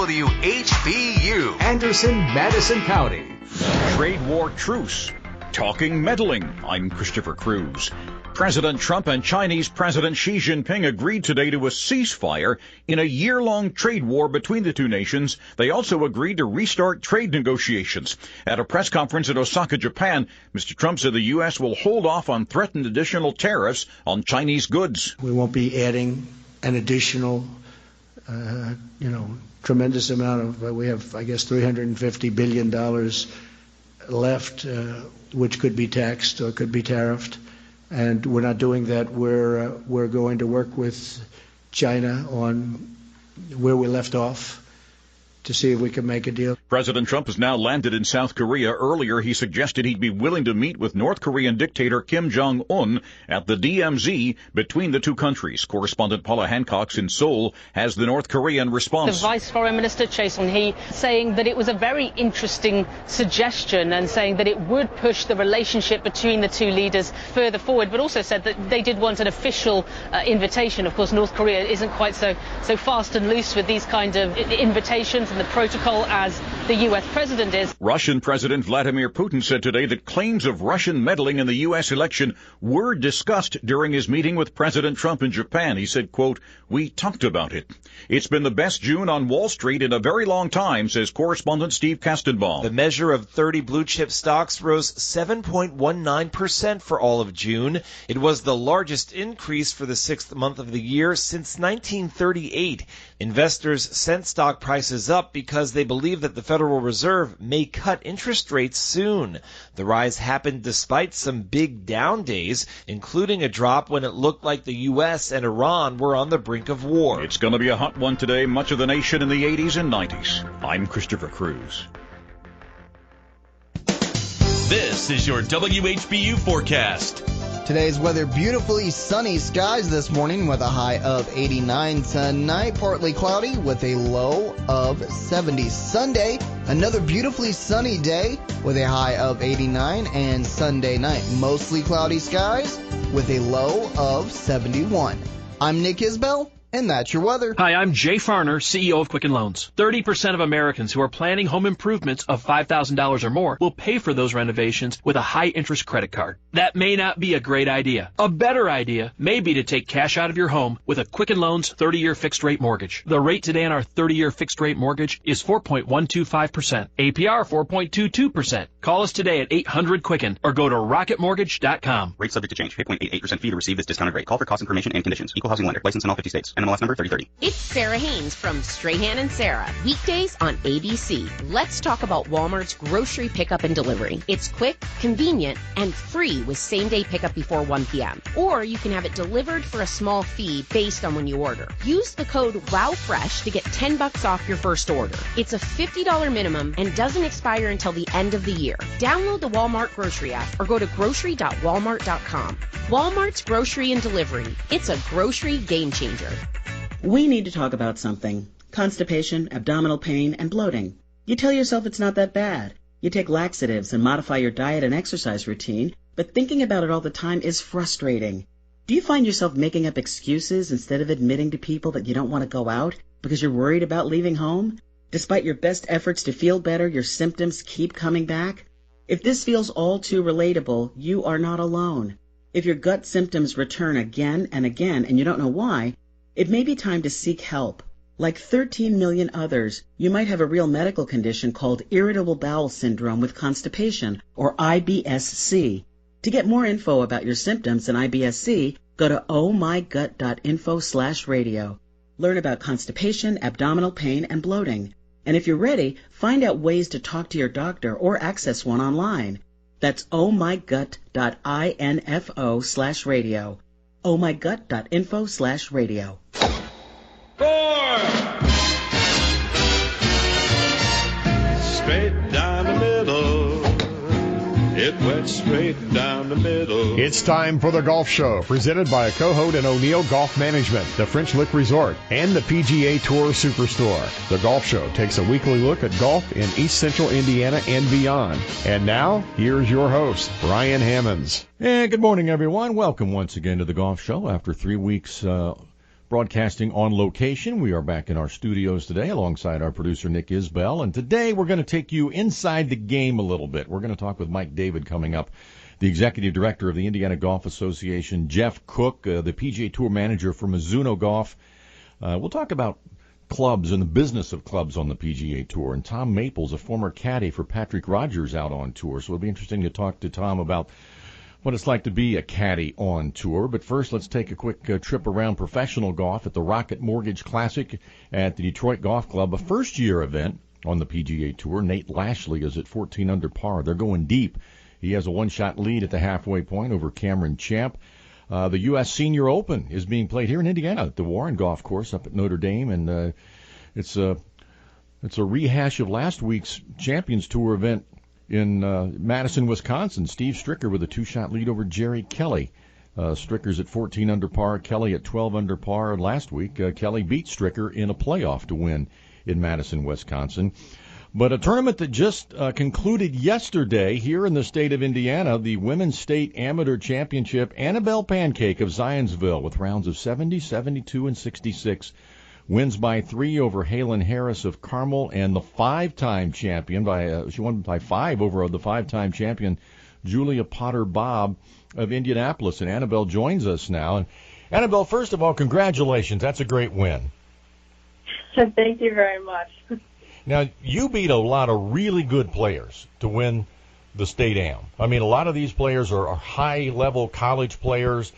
WHBU, Anderson, Madison County. Trade war truce. Talking meddling. I'm Christopher Cruz. President Trump and Chinese President Xi Jinping agreed today to a ceasefire in a year-long trade war between the two nations. They also agreed to restart trade negotiations. At a press conference in Osaka, Japan, Mr. Trump said the U.S. will hold off on threatened additional tariffs on Chinese goods. We won't be adding an additional, tremendous amount of, we have, I guess, $350 billion left, which could be taxed or could be tariffed. And we're not doing that. We're going to work with China on where we left off to see if we can make a deal. President Trump has now landed in South Korea. Earlier, he suggested he'd be willing to meet with North Korean dictator Kim Jong-un at the DMZ between the two countries. Correspondent Paula Hancock in Seoul has the North Korean response. The Vice Foreign Minister, Choi Sung-hee, saying that it was a very interesting suggestion and saying that it would push the relationship between the two leaders further forward, but also said that they did want an official invitation. Of course, North Korea isn't quite so fast and loose with these kind of invitations and the protocol as the U.S. president is. Russian President Vladimir Putin said today that claims of Russian meddling in the U.S. election were discussed during his meeting with President Trump in Japan. He said, quote, "We talked about it. It's been the best June on Wall Street in a very long time," says correspondent Steve Kastenbaum. The measure of 30 blue-chip stocks rose 7.19% for all of June. It was the largest increase for the sixth month of the year since 1938. Investors sent stock prices up because they believe that the Federal Reserve may cut interest rates soon. The rise happened despite some big down days, including a drop when it looked like the U.S. and Iran were on the brink of war. It's going to be a hot one today, much of the nation in the 80s and 90s. I'm Christopher Cruz. This is your WHBU forecast. Today's weather, beautifully sunny skies this morning with a high of 89 tonight. Partly cloudy with a low of 70. Sunday, another beautifully sunny day with a high of 89. And Sunday night, mostly cloudy skies with a low of 71. I'm Nick Isbell. And that's your weather. Hi, I'm Jay Farner, CEO of Quicken Loans. 30% of Americans who are planning home improvements of $5,000 or more will pay for those renovations with a high-interest credit card. That may not be a great idea. A better idea may be to take cash out of your home with a Quicken Loans 30-year fixed-rate mortgage. The rate today on our 30-year fixed-rate mortgage is 4.125%. APR 4.22%. Call us today at 800-QUICKEN or go to rocketmortgage.com. Rate subject to change. 8.88% fee to receive this discounted rate. Call for cost information and conditions. Equal housing lender. License in all 50 states. NMLS number 3030. It's Sarah Haynes from Strahan and Sarah. Weekdays on ABC. Let's talk about Walmart's grocery pickup and delivery. It's quick, convenient, and free with same-day pickup before 1 p.m. Or you can have it delivered for a small fee based on when you order. Use the code WOWFRESH to get $10 off your first order. It's a $50 minimum and doesn't expire until the end of the year. Download the Walmart grocery app or go to grocery.walmart.com. Walmart's grocery and delivery. It's a grocery game changer. We need to talk about something. Constipation, abdominal pain, and bloating. You tell yourself it's not that bad. You take laxatives and modify your diet and exercise routine, but thinking about it all the time is frustrating. Do you find yourself making up excuses instead of admitting to people that you don't want to go out because you're worried about leaving home? Despite your best efforts to feel better, your symptoms keep coming back? If this feels all too relatable, you are not alone. If your gut symptoms return again and again and you don't know why, it may be time to seek help. Like 13 million others, you might have a real medical condition called irritable bowel syndrome with constipation, or IBS-C. To get more info about your symptoms and IBS-C, go to ohmygut.info/radio. Learn about constipation, abdominal pain, and bloating. And if you're ready, find out ways to talk to your doctor or access one online. That's ohmygut.info/radio. ohmygut.info/radio. 4! Straight down the middle. It went straight down the middle. It's time for the Golf Show, presented by Cohoed and O'Neill Golf Management, the French Lick Resort, and the PGA Tour Superstore. The Golf Show takes a weekly look at golf in East Central Indiana and beyond. And now, here's your host, Brian Hammons. And good morning, everyone. Welcome once again to the Golf Show after 3 weeks broadcasting on location. We are back in our studios today alongside our producer Nick Isbell, and today we're going to take you inside the game a little bit. We're going to talk with Mike David coming up, the executive director of the Indiana Golf Association, Jeff Cook, the PGA Tour manager for Mizuno Golf. We'll talk about clubs and the business of clubs on the PGA Tour, and Tom Maples, a former caddy for Patrick Rogers out on tour. So it'll be interesting to talk to Tom about what it's like to be a caddy on tour. But first, let's take a quick trip around professional golf at the Rocket Mortgage Classic at the Detroit Golf Club, a first-year event on the PGA Tour. Nate Lashley is at 14 under par. They're going deep. He has a one-shot lead at the halfway point over Cameron Champ. The U.S. Senior Open is being played here in Indiana at the Warren Golf Course up at Notre Dame, and it's a rehash of last week's Champions Tour event in Madison, Wisconsin. Steve Stricker with a two-shot lead over Jerry Kelly. Stricker's at 14 under par, Kelly at 12 under par. Last week, Kelly beat Stricker in a playoff to win in Madison, Wisconsin. But a tournament that just concluded yesterday here in the state of Indiana, the Women's State Amateur Championship, Annabelle Pancake of Zionsville with rounds of 70, 72, and 66. Wins by 3 over Halen Harris of Carmel, and the five-time champion she won by 5 over the five-time champion Julia Potter Bobb of Indianapolis. And Annabelle joins us now. And Annabelle, first of all, congratulations. That's a great win. Thank you very much. Now, you beat a lot of really good players to win the State Am. I mean, a lot of these players are high-level college players.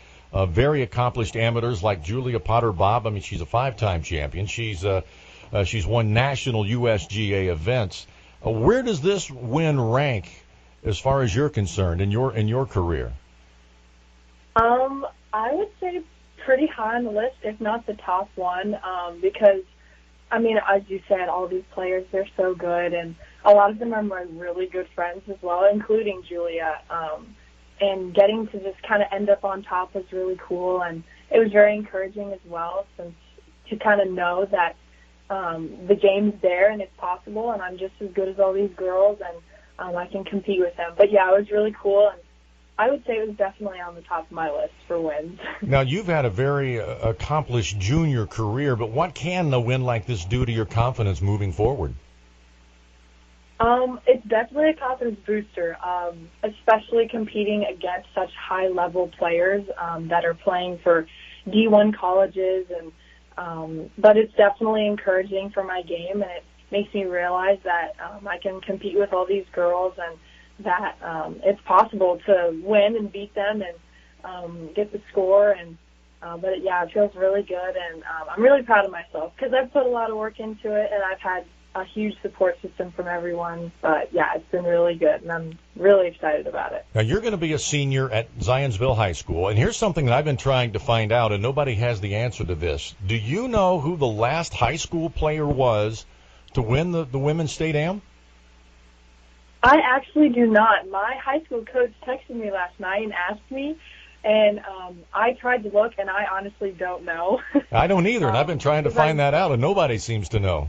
Very accomplished amateurs like Julia Potter Bobb. I mean, she's a 5-time champion. She's won national USGA events. Where does this win rank as far as you're concerned in your career? I would say pretty high on the list, if not the top one, because, I mean, as you said, all these players, they're so good, and a lot of them are my really good friends as well, including Julia. And getting to just kind of end up on top was really cool, and it was very encouraging as well, since to kind of know that the game's there and it's possible, and I'm just as good as all these girls, and I can compete with them. But yeah, it was really cool, and I would say it was definitely on the top of my list for wins. Now, you've had a very accomplished junior career, but what can a win like this do to your confidence moving forward? It's definitely a confidence booster, especially competing against such high-level players that are playing for D1 colleges. But it's definitely encouraging for my game, and it makes me realize that I can compete with all these girls, and that it's possible to win and beat them and get the score. But yeah, it feels really good, and I'm really proud of myself because I've put a lot of work into it, and I've had a huge support system from everyone. But yeah, it's been really good, and I'm really excited about it. Now, you're going to be a senior at Zionsville High School, and here's something that I've been trying to find out, and nobody has the answer to this. Do you know who the last high school player was to win the Women's State Am? I actually do not. My high school coach texted me last night and asked me, and I tried to look, and I honestly don't know. I don't either, and I've been trying to find that out, and nobody seems to know.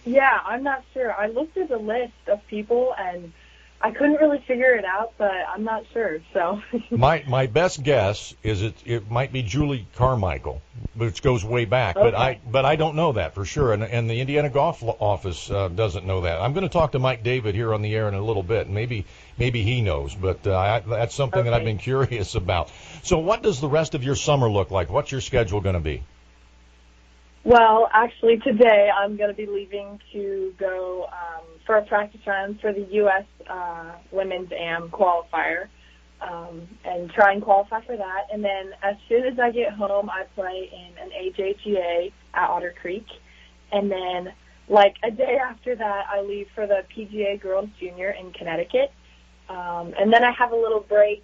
Yeah, I'm not sure. I looked at the list of people, and I couldn't really figure it out, but I'm not sure. So my best guess is it might be Julie Carmichael, which goes way back. Okay. But I don't know that for sure, and the Indiana Golf Office doesn't know that. I'm going to talk to Mike David here on the air in a little bit, and maybe he knows. But that's something that I've been curious about. So what does the rest of your summer look like? What's your schedule going to be? Well, actually, today I'm going to be leaving to go for a practice run for the U.S. Women's AM qualifier and try and qualify for that. And then as soon as I get home, I play in an AJGA at Otter Creek. And then, like, a day after that, I leave for the PGA Girls Junior in Connecticut. And then I have a little break,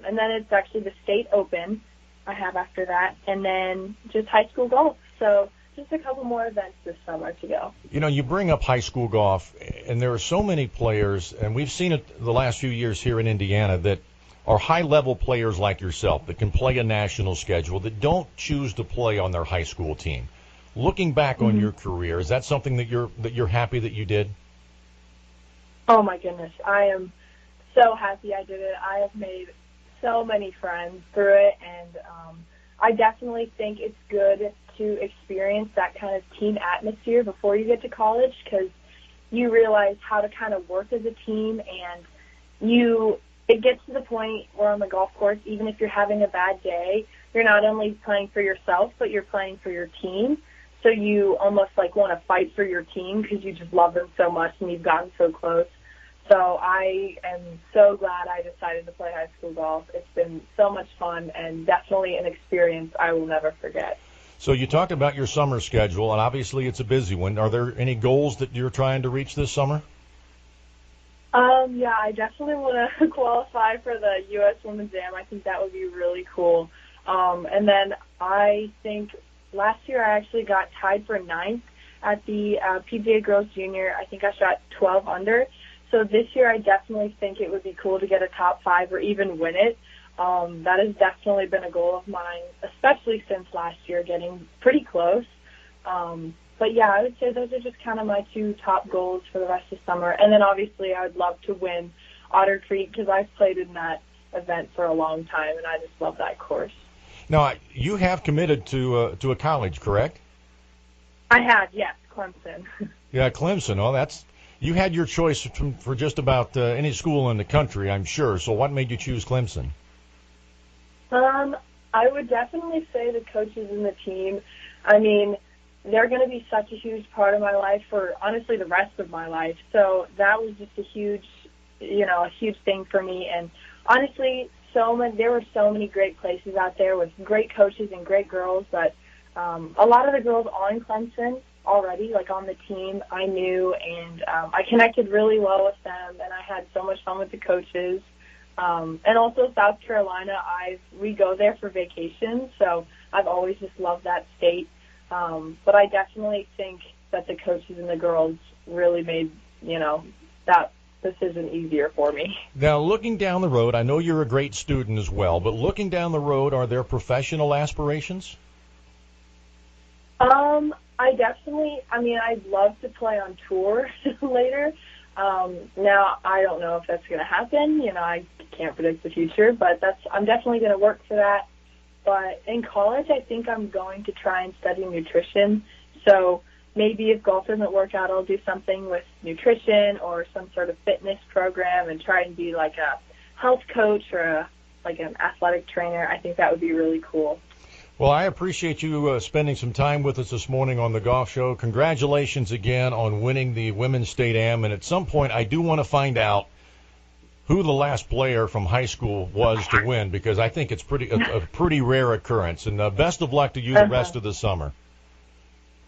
and then it's actually the State Open I have after that, and then just high school golf. So just a couple more events this summer to go. You know, you bring up high school golf, and there are so many players, and we've seen it the last few years here in Indiana, that are high-level players like yourself that can play a national schedule that don't choose to play on their high school team. Looking back on your career, is that something that you're happy that you did? Oh, my goodness. I am so happy I did it. I have made so many friends through it, and I definitely think it's good to experience that kind of team atmosphere before you get to college, because you realize how to kind of work as a team, and it gets to the point where on the golf course, even if you're having a bad day, you're not only playing for yourself, but you're playing for your team. So you almost like want to fight for your team because you just love them so much and you've gotten so close. So I am so glad I decided to play high school golf. It's been so much fun and definitely an experience I will never forget. So you talked about your summer schedule, and obviously it's a busy one. Are there any goals that you're trying to reach this summer? Yeah, I definitely want to qualify for the U.S. Women's Am. I think that would be really cool. And then I think last year I actually got tied for 9th at the PGA Girls Junior. I think I shot 12 under. So this year I definitely think it would be cool to get a top 5 or even win it. That has definitely been a goal of mine, especially since last year, getting pretty close. But yeah, I would say those are just kind of my 2 top goals for the rest of summer. And then obviously I would love to win Otter Creek because I've played in that event for a long time, and I just love that course. Now, you have committed to a college, correct? I have, yes, Clemson. Yeah, Clemson. Oh, you had your choice for just about any school in the country, I'm sure. So what made you choose Clemson? I would definitely say the coaches and the team. I mean, they're going to be such a huge part of my life for, honestly, the rest of my life. So that was just a huge thing for me. And honestly, there were so many great places out there with great coaches and great girls. But a lot of the girls on Clemson already, like on the team, I knew, and I connected really well with them, and I had so much fun with the coaches. And also South Carolina, we go there for vacation, so I've always just loved that state. But I definitely think that the coaches and the girls really made, that decision easier for me. Now, looking down the road, I know you're a great student as well, but looking down the road, are there professional aspirations? I'd love to play on tour later. Now, I don't know if that's going to happen. I can't predict the future, but I'm definitely going to work for that. But in college, I think I'm going to try and study nutrition. So maybe if golf doesn't work out, I'll do something with nutrition or some sort of fitness program and try and be like a health coach or like an athletic trainer. I think that would be really cool. Well, I appreciate you spending some time with us this morning on the Golf Show. Congratulations again on winning the Women's State Am. And at some point, I do want to find out who the last player from high school was to win, because I think it's a pretty rare occurrence. And best of luck to you the rest of the summer.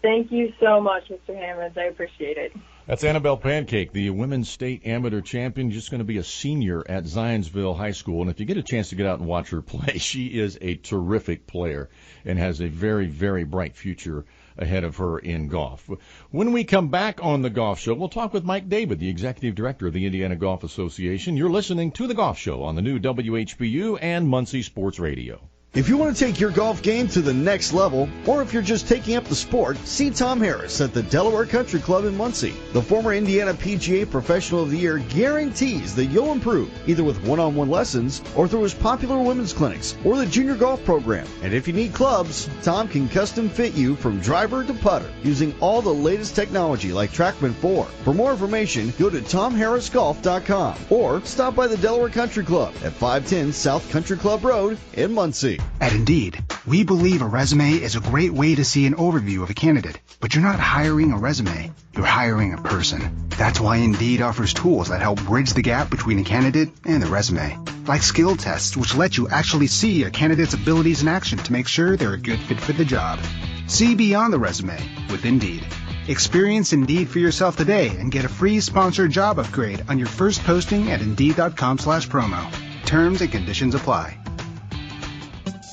Thank you so much, Mr. Hammons. I appreciate it. That's Annabelle Pancake, the Women's State Amateur Champion, just going to be a senior at Zionsville High School. And if you get a chance to get out and watch her play, she is a terrific player and has a very, very bright future ahead of her in golf. When we come back on the Golf Show, we'll talk with Mike David, the Executive Director of the Indiana Golf Association. You're listening to the Golf Show on the new WHBU and Muncie Sports Radio. If you want to take your golf game to the next level, or if you're just taking up the sport, see Tom Harris at the Delaware Country Club in Muncie. The former Indiana PGA Professional of the Year guarantees that you'll improve, either with one-on-one lessons or through his popular women's clinics or the junior golf program. And if you need clubs, Tom can custom fit you from driver to putter using all the latest technology like TrackMan 4. For more information, go to TomHarrisGolf.com or stop by the Delaware Country Club at 510 South Country Club Road in Muncie. At Indeed, we believe a resume is a great way to see an overview of a candidate. But you're not hiring a resume, you're hiring a person. That's why Indeed offers tools that help bridge the gap between a candidate and the resume. Like skill tests, which let you actually see a candidate's abilities in action to make sure they're a good fit for the job. See beyond the resume with Indeed. Experience Indeed for yourself today and get a free sponsored job upgrade on your first posting at Indeed.com/promo. Terms and conditions apply.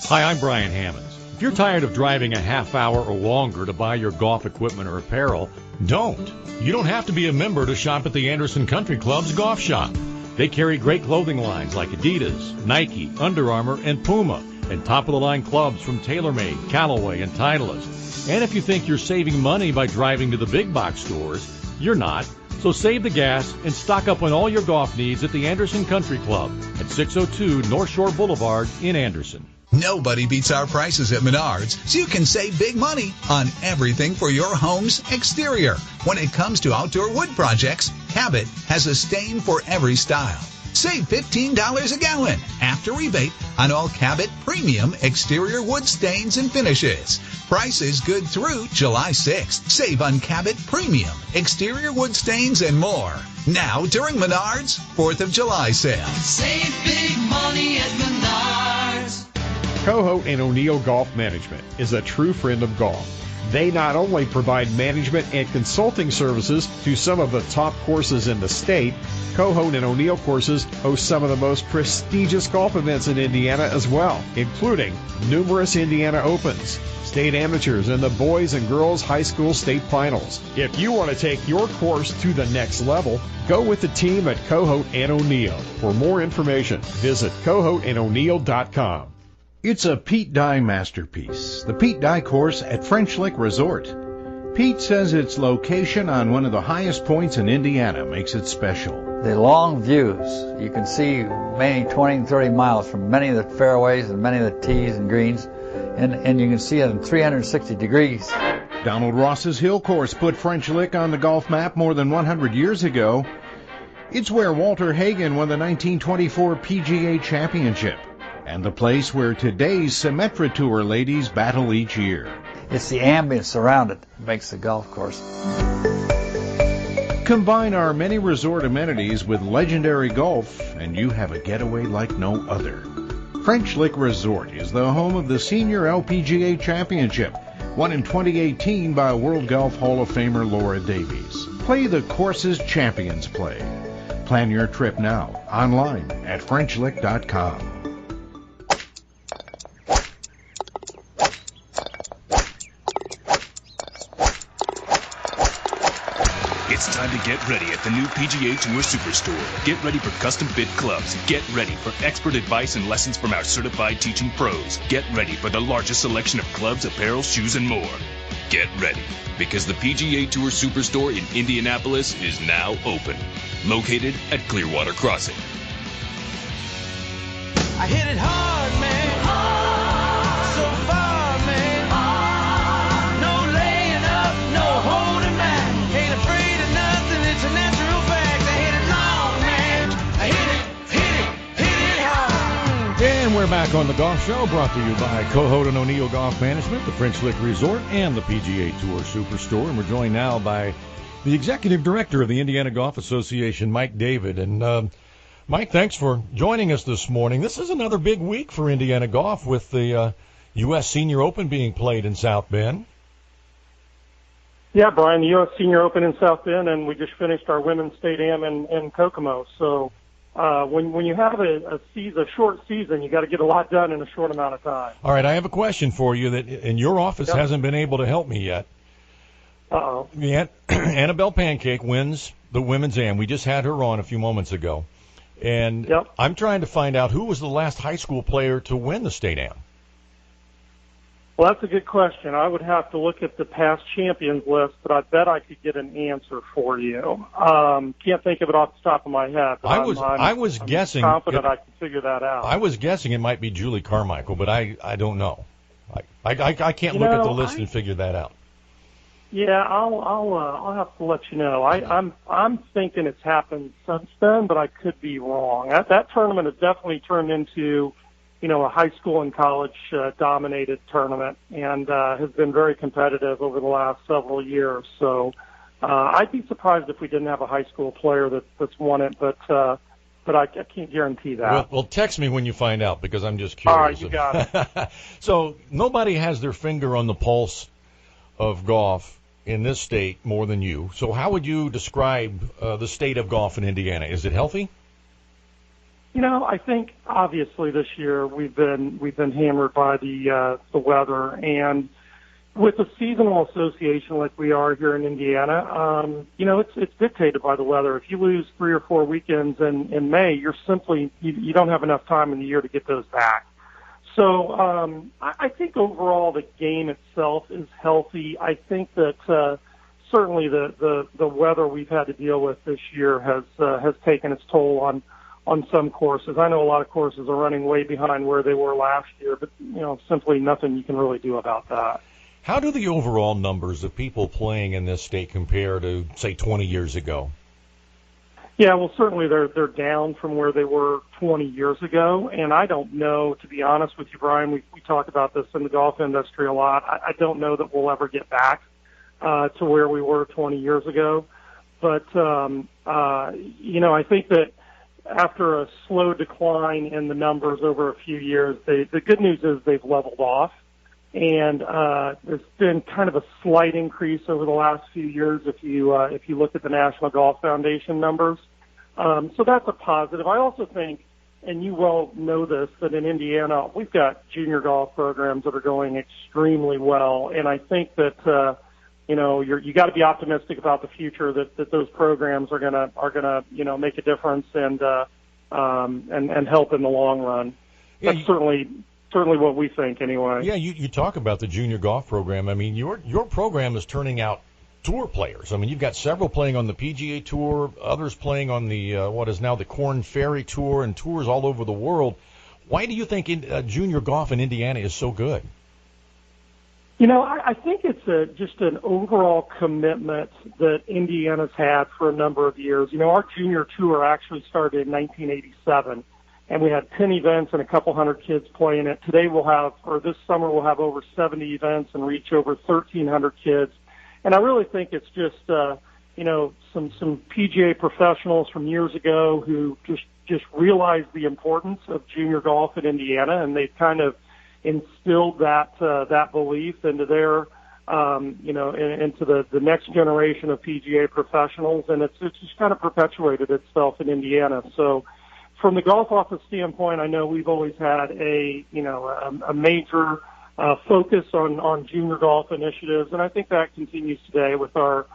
Hi, I'm Brian Hammons. If you're tired of driving a half hour or longer to buy your golf equipment or apparel, don't. You don't have to be a member to shop at the Anderson Country Club's golf shop. They carry great clothing lines like Adidas, Nike, Under Armour, and Puma, and top-of-the-line clubs from TaylorMade, Callaway, and Titleist. And if you think you're saving money by driving to the big box stores, you're not. So save the gas and stock up on all your golf needs at the Anderson Country Club at 602 North Shore Boulevard in Anderson. Nobody beats our prices at Menards, so you can save big money on everything for your home's exterior. When it comes to outdoor wood projects, Cabot has a stain for every style. Save $15 a gallon after rebate on all Cabot premium exterior wood stains and finishes. Price is good through July 6th. Save on Cabot premium exterior wood stains and more. Now during Menards 4th of July sale. Save big money at Menards. Cohout and O'Neill Golf Management is a true friend of golf. They not only provide management and consulting services to some of the top courses in the state, Cohout and O'Neill courses host some of the most prestigious golf events in Indiana as well, including numerous Indiana Opens, state amateurs, and the boys and girls high school state finals. If you want to take your course to the next level, go with the team at Cohout and O'Neill. For more information, visit cohoutandoneill.com. It's a Pete Dye masterpiece, the Pete Dye course at French Lick Resort. Pete says its location on one of the highest points in Indiana makes it special. The long views, you can see many 20 and 30 miles from many of the fairways and many of the tees and greens, and you can see it in 360 degrees. Donald Ross's Hill Course put French Lick on the golf map more than 100 years ago. It's where Walter Hagen won the 1924 PGA Championship, and the place where today's Symetra Tour ladies battle each year. It's the ambience around it that makes the golf course. Combine our many resort amenities with legendary golf, and you have a getaway like no other. French Lick Resort is the home of the Senior LPGA Championship, won in 2018 by World Golf Hall of Famer Laura Davies. Play the courses champions play. Plan your trip now, online at FrenchLick.com. It's time to get ready at the new PGA Tour Superstore. Get ready for custom-fit clubs. Get ready for expert advice and lessons from our certified teaching pros. Get ready for the largest selection of clubs, apparel, shoes, and more. Get ready, because the PGA Tour Superstore in Indianapolis is now open. Located at Clearwater Crossing. I hit it hard, man. So far, man. No laying up, no holding back. Ain't afraid of nothing, it's a natural fact. I hit it long, man. I hit it hard. And we're back on the Golf Show, brought to you by Cohout and O'Neill Golf Management, the French Lick Resort, and the PGA Tour Superstore. And we're joined now by the Executive Director of the Indiana Golf Association, Mike David. And Mike, thanks for joining us this morning. This is another big week for Indiana golf with the U.S. Senior Open being played in South Bend. Yeah, Brian, the U.S. Senior Open in South Bend, and we just finished our Women's State Am in Kokomo. So when you have a short season, you got to get a lot done in a short amount of time. All right, I have a question for you that in your office hasn't been able to help me yet. Uh-oh. Annabelle Pancake wins the Women's Am. We just had her on a few moments ago. And I'm trying to find out who was the last high school player to win the State Am. Well, that's a good question. I would have to look at the past champions list, but I bet I could get an answer for you. Can't think of it off the top of my head. But I'm guessing. Confident I can figure that out. I was guessing it might be Julie Carmichael, but I don't know. I can't look at the list and figure that out. Yeah, I'll have to let you know. I'm thinking it's happened since then, but I could be wrong. That tournament has definitely turned into, a high school and college dominated tournament, and has been very competitive over the last several years. So I'd be surprised if we didn't have a high school player that's won it, but I can't guarantee that. Well, text me when you find out, because I'm just curious. All right, you got it. So nobody has their finger on the pulse of golf in this state more than you. So how would you describe the state of golf in Indiana? Is it healthy? I think obviously this year we've been hammered by the weather, and with a seasonal association like we are here in Indiana, it's dictated by the weather. If you lose 3 or 4 weekends in May, you're simply you don't have enough time in the year to get those back. So I think overall the game itself is healthy. I think that certainly the weather we've had to deal with this year has taken its toll on some courses. I know a lot of courses are running way behind where they were last year, but simply nothing you can really do about that. How do the overall numbers of people playing in this state compare to, say, 20 years ago? Yeah, well, certainly they're down from where they were 20 years ago, and I don't know, to be honest with you, Brian, we talk about this in the golf industry a lot. I don't know that we'll ever get back to where we were 20 years ago, but, I think that after a slow decline in the numbers over a few years, the good news is they've leveled off. And there's been kind of a slight increase over the last few years if you look at the National Golf Foundation numbers. So that's a positive. I also think, and you well know this, that in Indiana we've got junior golf programs that are going extremely well, and I think that you got to be optimistic about the future that those programs are gonna make a difference and help in the long run. Yeah, that's certainly what we think anyway. Yeah, you talk about the junior golf program. I mean, your program is turning out tour players. I mean, you've got several playing on the PGA Tour, others playing on the what is now the Korn Ferry Tour, and tours all over the world. Why do you think junior golf in Indiana is so good? I think it's just an overall commitment that Indiana's had for a number of years. Our junior tour actually started in 1987. And we had 10 events and a couple hundred kids playing it. This summer we'll have over 70 events and reach over 1,300 kids. And I really think it's just, some PGA professionals from years ago who just realized the importance of junior golf in Indiana, and they've kind of instilled that belief into their, into the next generation of PGA professionals, and it's just kind of perpetuated itself in Indiana. So, from the golf office standpoint, I know we've always had a major focus on junior golf initiatives, and I think that continues today with our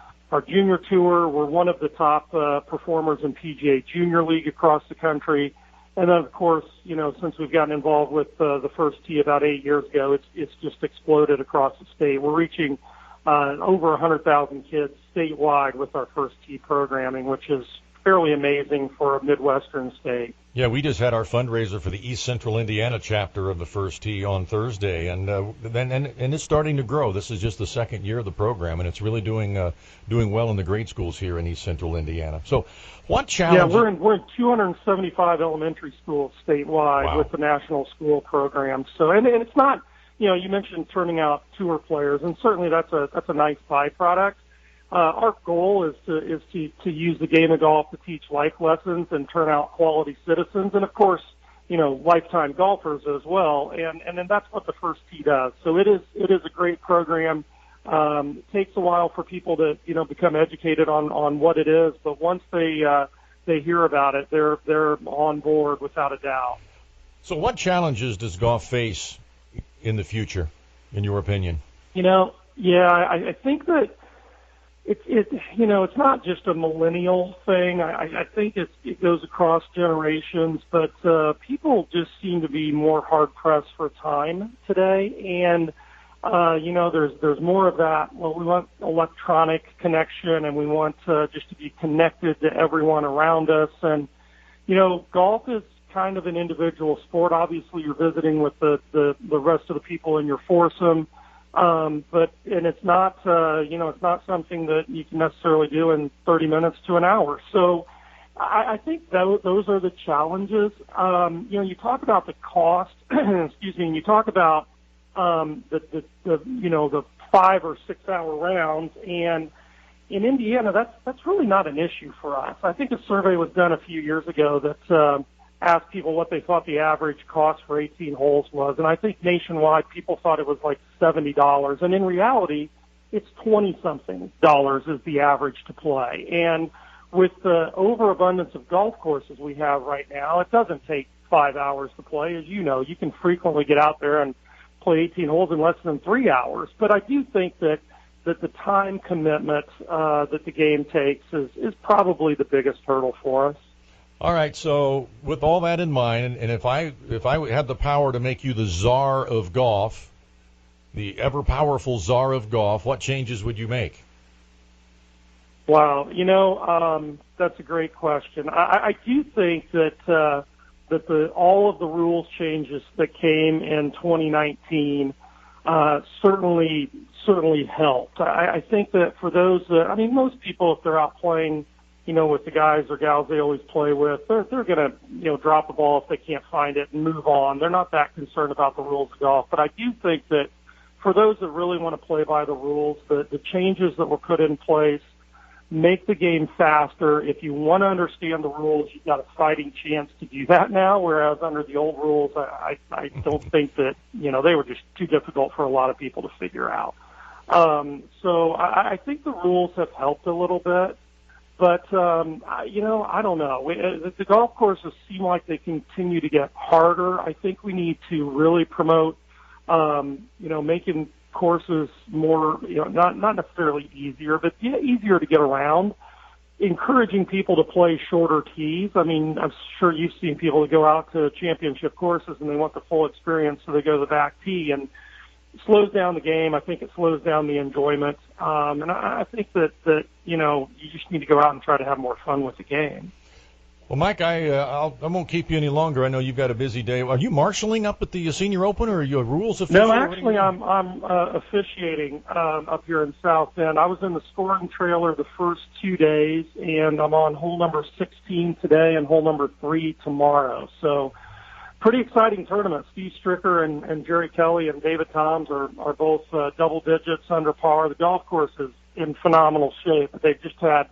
junior tour. We're one of the top performers in PGA Junior League across the country, and then of course, since we've gotten involved with the First Tee about 8 years ago, it's just exploded across the state. We're reaching over 100,000 kids statewide with our First Tee programming, which is fairly amazing for a Midwestern state. Yeah, we just had our fundraiser for the East Central Indiana chapter of the First Tee on Thursday, and it's starting to grow. This is just the second year of the program, and it's really doing well in the grade schools here in East Central Indiana. So, what challenge? Yeah, we're in 275 elementary schools statewide with the national school program. So, and it's not, you mentioned turning out tour players, and certainly that's a nice byproduct. Our goal is to use the game of golf to teach life lessons and turn out quality citizens, and of course, lifetime golfers as well. And then that's what the First Tee does. So it is a great program. It takes a while for people to become educated on what it is, but once they hear about it, they're on board without a doubt. So what challenges does golf face in the future, in your opinion? I think that it's not just a millennial thing. I think it goes across generations, but people just seem to be more hard pressed for time today, and there's more of that. Well, we want electronic connection, and we want just to be connected to everyone around us, and golf is kind of an individual sport. Obviously, you're visiting with the rest of the people in your foursome. But it's not, it's not something that you can necessarily do in 30 minutes to an hour. So I think those are the challenges. You talk about the cost, excuse me, and you talk about, the 5 or 6 hour rounds, and in Indiana, that's really not an issue for us. I think a survey was done a few years ago that, asked people what they thought the average cost for 18 holes was, and I think nationwide people thought it was like $70, and in reality, it's $20-something is the average to play. And with the overabundance of golf courses we have right now, it doesn't take 5 hours to play. As you know, you can frequently get out there and play 18 holes in less than 3 hours. But I do think that the time commitment that the game takes is probably the biggest hurdle for us. All right, so with all that in mind, and if I had the power to make you the czar of golf, the ever-powerful czar of golf, what changes would you make? Wow, that's a great question. I do think that all of the rules changes that came in 2019 certainly helped. I think that for those most people, if they're out playing, with the guys or gals they always play with, they're going to, drop the ball if they can't find it and move on. They're not that concerned about the rules of golf. But I do think that for those that really want to play by the rules, the changes that were put in place make the game faster. If you want to understand the rules, you've got a fighting chance to do that now, whereas under the old rules, I don't think that, they were just too difficult for a lot of people to figure out. So I think the rules have helped a little bit. But, I don't know. The golf courses seem like they continue to get harder. I think we need to really promote, making courses more, not necessarily easier, but easier to get around, encouraging people to play shorter tees. I mean, I'm sure you've seen people that go out to championship courses and they want the full experience, so they go to the back tee, and it slows down the game. I think it slows down the enjoyment. And I think that, you just need to go out and try to have more fun with the game. Well, Mike, I won't keep you any longer. I know you've got a busy day. Are you marshalling up at the Senior Open, or are you a rules official? No, actually, I'm officiating up here in South Bend. I was in the scoring trailer the first 2 days, and I'm on hole number 16 today and hole number 3 tomorrow. So pretty exciting tournament. Steve Stricker and Jerry Kelly and David Toms are both double digits under par. The golf course is in phenomenal shape. They've just had,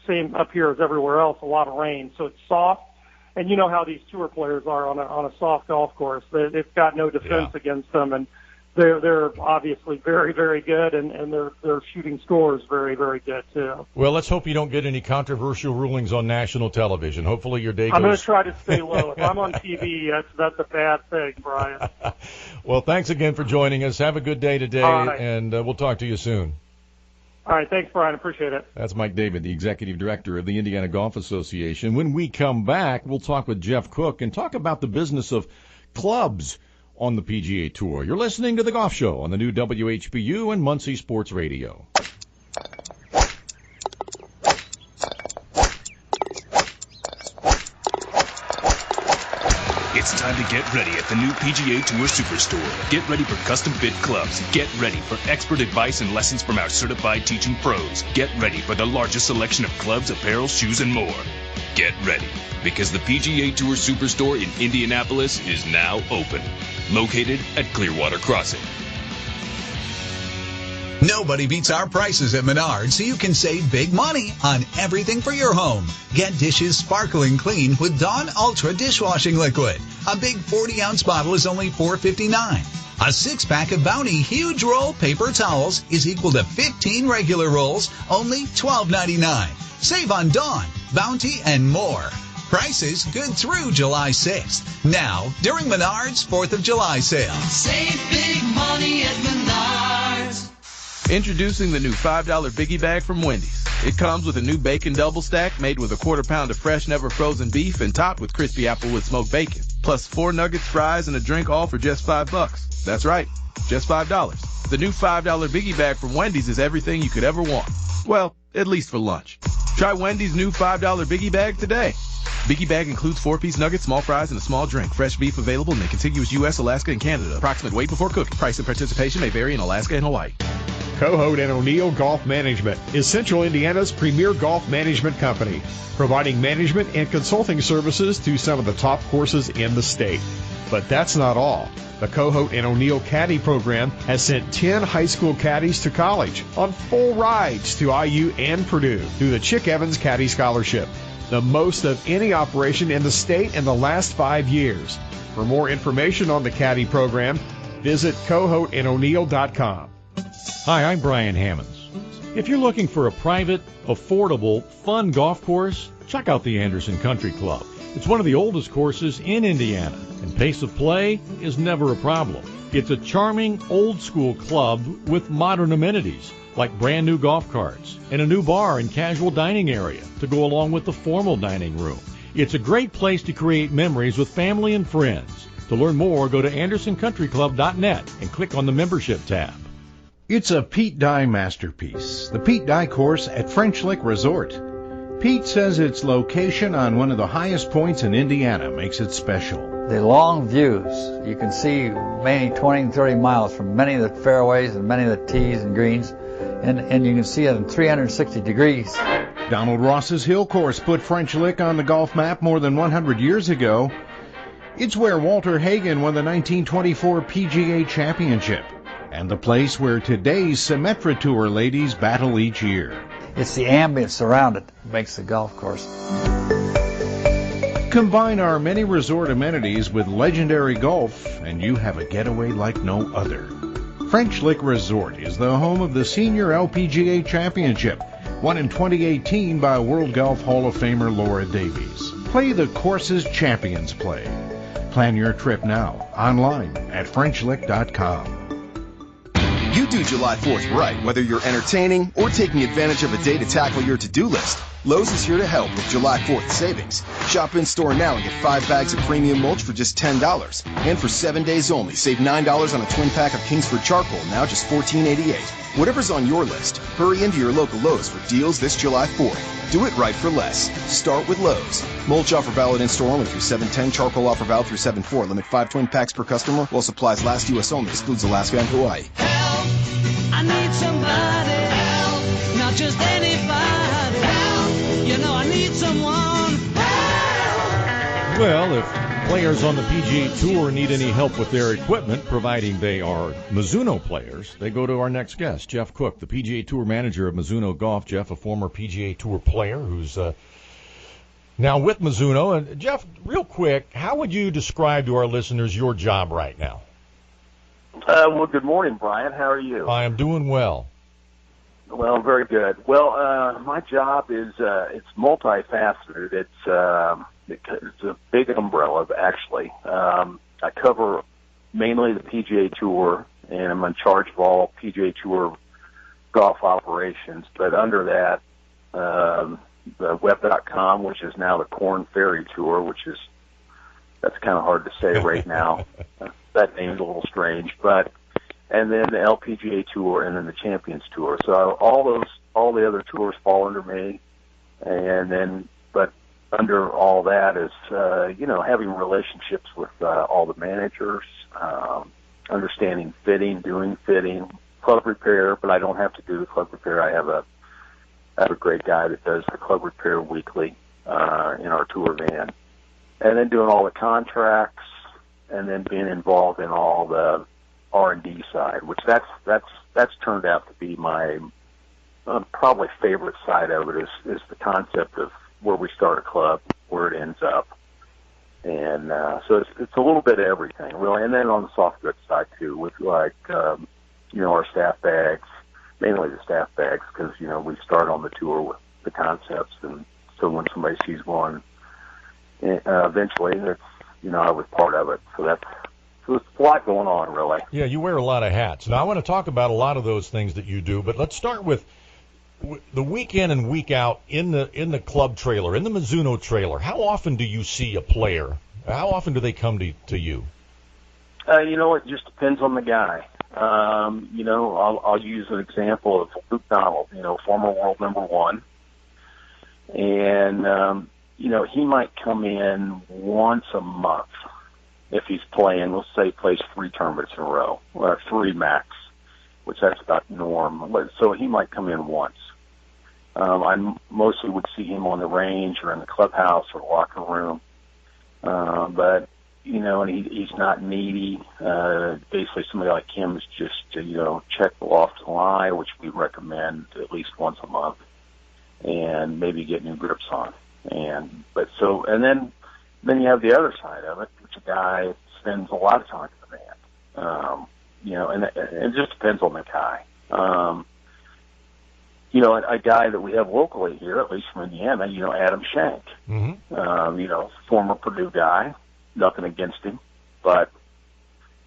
same up here as everywhere else, a lot of rain. So it's soft. And you know how these tour players are on a soft golf course. They've got no defense against them, and they're obviously very, very good, and their shooting score is very, very good too. Well, let's hope you don't get any controversial rulings on national television. Hopefully your day goes... I'm going to try to stay low. If I'm on TV, that's a bad thing, Brian. Well, thanks again for joining us. Have a good day today, and we'll talk to you soon. All right, thanks, Brian. Appreciate it. That's Mike David, the Executive Director of the Indiana Golf Association. When we come back, we'll talk with Jeff Cook and talk about the business of clubs on the PGA Tour. You're listening to The Golf Show on the new WHBU and Muncie Sports Radio. It's time to get ready at the new PGA Tour Superstore. Get ready for custom-fit clubs. Get ready for expert advice and lessons from our certified teaching pros. Get ready for the largest selection of clubs, apparel, shoes, and more. Get ready, because the PGA Tour Superstore in Indianapolis is now open. Located at Clearwater Crossing. Nobody beats our prices at Menards, so you can save big money on everything for your home. Get dishes sparkling clean with Dawn Ultra dishwashing liquid. A big 40-ounce bottle is only $4.59. A 6-pack of Bounty huge roll paper towels is equal to 15 regular rolls, only $12.99. Save on Dawn, Bounty, and more. Prices good through July 6th. Now, during Menards' 4th of July sale. Save big money at Menards. Introducing the new $5 Biggie Bag from Wendy's. It comes with a new bacon double stack made with a quarter pound of fresh, never frozen beef and topped with crispy applewood smoked bacon. Plus 4 nuggets, fries, and a drink, all for just $5. That's right, just $5. The new $5 Biggie Bag from Wendy's is everything you could ever want. Well, at least for lunch. Try Wendy's new $5 Biggie Bag today. Biggie Bag includes 4-piece nuggets, small fries, and a small drink. Fresh beef available in the contiguous U.S., Alaska, and Canada. Approximate weight before cooking. Price and participation may vary in Alaska and Hawaii. Cohout and O'Neill Golf Management is Central Indiana's premier golf management company, providing management and consulting services to some of the top courses in the state. But that's not all. The Cohout and O'Neill Caddy program has sent 10 high school caddies to college on full rides to IU and Purdue through the Chick Evans Caddy Scholarship, the most of any operation in the state in the last 5 years. For more information on the Caddy program, visit CohoutandO'Neill.com. Hi, I'm Brian Hammons. If you're looking for a private, affordable, fun golf course, check out the Anderson Country Club. It's one of the oldest courses in Indiana, and pace of play is never a problem. It's a charming, old-school club with modern amenities, like brand new golf carts and a new bar and casual dining area to go along with the formal dining room. It's a great place to create memories with family and friends. To learn more, go to AndersonCountryClub.net and click on the membership tab. It's a Pete Dye masterpiece, the Pete Dye course at French Lick Resort. Pete says its location on one of the highest points in Indiana makes it special. The long views, you can see maybe 20 and 30 miles from many of the fairways and many of the tees and greens, and you can see it in 360 degrees. Donald Ross's Hill Course put French Lick on the golf map more than 100 years ago. It's where Walter Hagen won the 1924 PGA Championship, and the place where today's Symetra Tour ladies battle each year. It's the ambience around it that makes the golf course. Combine our many resort amenities with legendary golf, and you have a getaway like no other. French Lick Resort is the home of the Senior LPGA Championship, won in 2018 by World Golf Hall of Famer Laura Davies. Play the courses champions play. Plan your trip now, online at FrenchLick.com. You do July 4th right, whether you're entertaining or taking advantage of a day to tackle your to-do list. Lowe's is here to help with July 4th savings. Shop in-store now and get 5 bags of premium mulch for just $10. And for 7 days only, save $9 on a twin pack of Kingsford charcoal, now just $14.88. Whatever's on your list, hurry into your local Lowe's for deals this July 4th. Do it right for less. Start with Lowe's. Mulch offer valid in-store only through 7/10. Charcoal offer valid through 7/4. Limit 5 twin packs per customer. While supplies last, U.S. only. Excludes Alaska and Hawaii. Help! I need somebody. Help! Not just anybody. Help! You know I need someone. Help! Well, if players on the PGA Tour need any help with their equipment, providing they are Mizuno players, they go to our next guest, Jeff Cook, the PGA Tour manager of Mizuno Golf. Jeff, a former PGA Tour player who's now with Mizuno. And Jeff, real quick, how would you describe to our listeners your job right now? Well, good morning, Brian. How are you? I am doing well. Well, very good. Well, my job is it's multifaceted. It's a big umbrella, actually. I cover mainly the PGA Tour, and I'm in charge of all PGA Tour golf operations. But under that, the Web.com, which is now the Korn Ferry Tour, that's kind of hard to say right now. That name's a little strange, and then the LPGA Tour, and then the Champions Tour. So all the other tours fall under me, but under all that is, having relationships with all the managers, understanding fitting, doing fitting, club repair. But I don't have to do the club repair. I have a great guy that does the club repair weekly in our tour van, and then doing all the contracts, and then being involved in all the R&D side, which that's turned out to be my probably favorite side of it is the concept of where we start a club, where it ends up, and so it's a little bit of everything really. And then on the soft goods side too, with our staff bags, mainly the staff bags, because we start on the tour with the concepts, and so when somebody sees one, eventually I was part of it. So there's a lot going on, really. Yeah, you wear a lot of hats. Now, I want to talk about a lot of those things that you do, but let's start with the week in and week out in the club trailer, in the Mizuno trailer. How often do you see a player? How often do they come to you? It just depends on the guy. I'll use an example of Luke Donald, former world number one. And, he might come in once a month if he's playing. Let's say he plays 3 tournaments in a row, or 3 max, which that's about norm. So he might come in once. I mostly would see him on the range or in the clubhouse or locker room. But, and he's not needy. Basically, somebody like him is just to, check the loft and lie, which we recommend at least once a month, and maybe get new grips on. And then you have the other side of it, which a guy spends a lot of time in the band. And it just depends on the guy. A guy that we have locally here, at least from Indiana, Adam Shank. Mm-hmm. Former Purdue guy. Nothing against him, but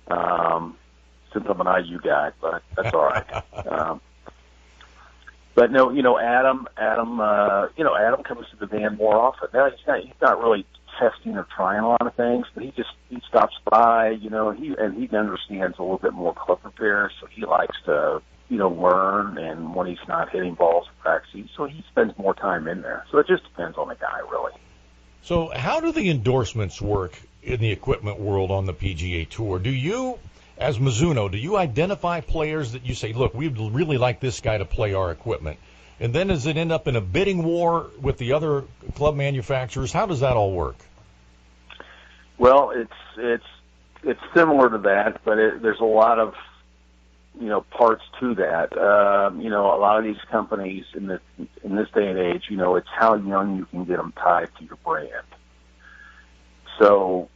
since I'm an IU guy, but that's all right. But no, Adam comes to the van more often. Now he's not really testing or trying a lot of things, but he stops by, he understands a little bit more club repair, so he likes to learn, and when he's not hitting balls in practice, so he spends more time in there. So it just depends on the guy, really. So how do the endorsements work in the equipment world on the PGA Tour? Do you, as Mizuno, do you identify players that you say, look, we'd really like this guy to play our equipment? And then does it end up in a bidding war with the other club manufacturers? How does that all work? Well, it's similar to that, but there's a lot of parts to that. A lot of these companies in this day and age, it's how young you can get them tied to your brand. So,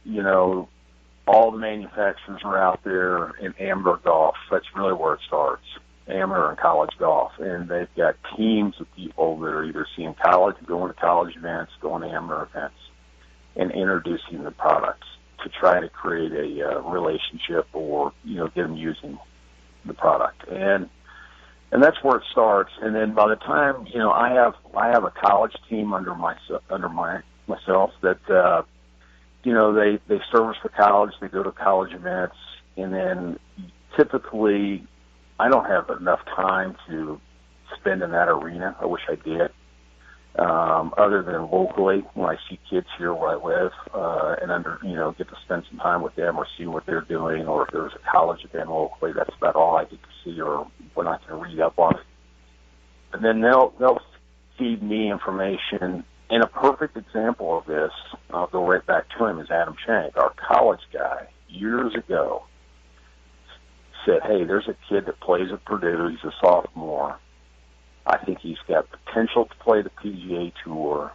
all the manufacturers are out there in amateur golf. That's really where it starts, amateur and college golf. And they've got teams of people that are either seeing college, going to college events, going to amateur events, and introducing the products to try to create a relationship or, get them using the product. And that's where it starts. And then by the time, I have a college team under myself that, they service for college, they go to college events, and then typically I don't have enough time to spend in that arena. I wish I did. Other than locally, when I see kids here where I live, and get to spend some time with them or see what they're doing, or if there's a college event locally, that's about all I get to see, or when I can read up on it. And then they'll feed me information. And a perfect example of this, I'll go right back to him, is Adam Shank, our college guy, years ago, said, hey, there's a kid that plays at Purdue. He's a sophomore. I think he's got potential to play the PGA Tour.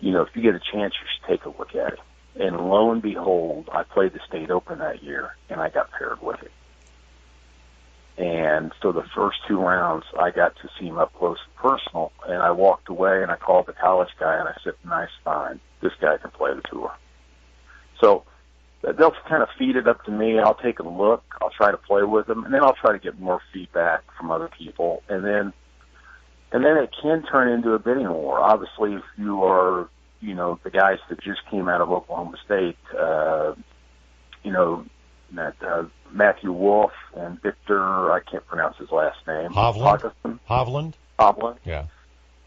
If you get a chance, you should take a look at it. And lo and behold, I played the State Open that year, and I got paired with it. And so the first 2 rounds, I got to see him up close and personal. And I walked away, and I called the college guy, and I said, nice find. This guy can play the tour. So they'll kind of feed it up to me. I'll take a look. I'll try to play with them, and then I'll try to get more feedback from other people. And then it can turn into a bidding war. Obviously, if you are, the guys that just came out of Oklahoma State, Matthew Wolf and Victor, I can't pronounce his last name. Hovland? Yeah.